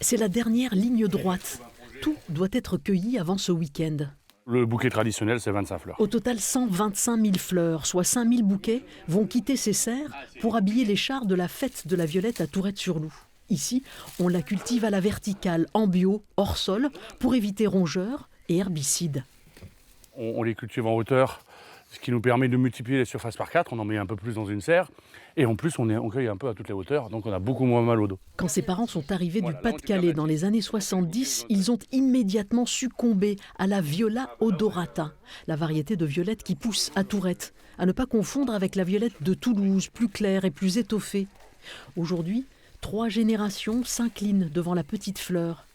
C'est la dernière ligne droite. Tout doit être cueilli avant ce week-end. Le bouquet traditionnel, c'est 25 fleurs. Au total, 125 000 fleurs, soit 5 000 bouquets, vont quitter ces serres pour habiller les chars de la fête de la Violette à Tourette-sur-Loup. Ici, on la cultive à la verticale, en bio, hors sol, pour éviter rongeurs et herbicides. On les cultive en hauteur, ce qui nous permet de multiplier les surfaces par 4. On en met un peu plus dans une serre. Et en plus, on cueille un peu à toutes les hauteurs, donc on a beaucoup moins mal au dos. Quand ses parents sont arrivés du Pas-de-Calais dans les années 70, ils ont immédiatement succombé à la Viola odorata, la variété de violette qui pousse à Tourette, à ne pas confondre avec la violette de Toulouse, plus claire et plus étoffée. Aujourd'hui, 3 générations s'inclinent devant la petite fleur.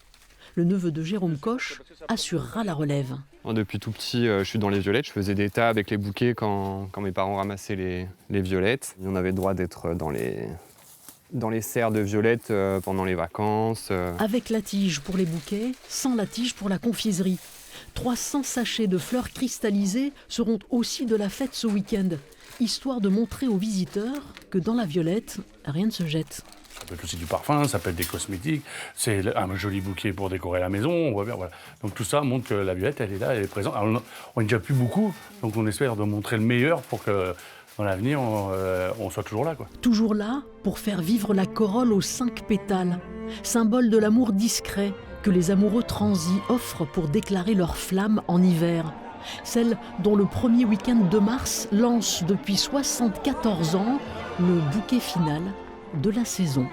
Le neveu de Jérôme Coche assurera la relève. Depuis tout petit, je suis dans les violettes. Je faisais des tas avec les bouquets quand mes parents ramassaient les violettes. On avait le droit d'être dans les serres de violettes pendant les vacances. Avec la tige pour les bouquets, sans la tige pour la confiserie. 300 sachets de fleurs cristallisées seront aussi de la fête ce week-end, histoire de montrer aux visiteurs que dans la violette, rien ne se jette. Ça peut être aussi du parfum, ça peut être des cosmétiques, c'est un joli bouquet pour décorer la maison, on voit bien, voilà. Donc tout ça montre que la violette, elle est là, elle est présente. Alors, on n'est déjà plus beaucoup, donc on espère de montrer le meilleur pour que dans l'avenir, on soit toujours là, quoi. Toujours là pour faire vivre la corolle aux 5 pétales, symbole de l'amour discret que les amoureux transis offrent pour déclarer leur flamme en hiver. Celle dont le premier week-end de mars lance depuis 74 ans le bouquet final de la saison.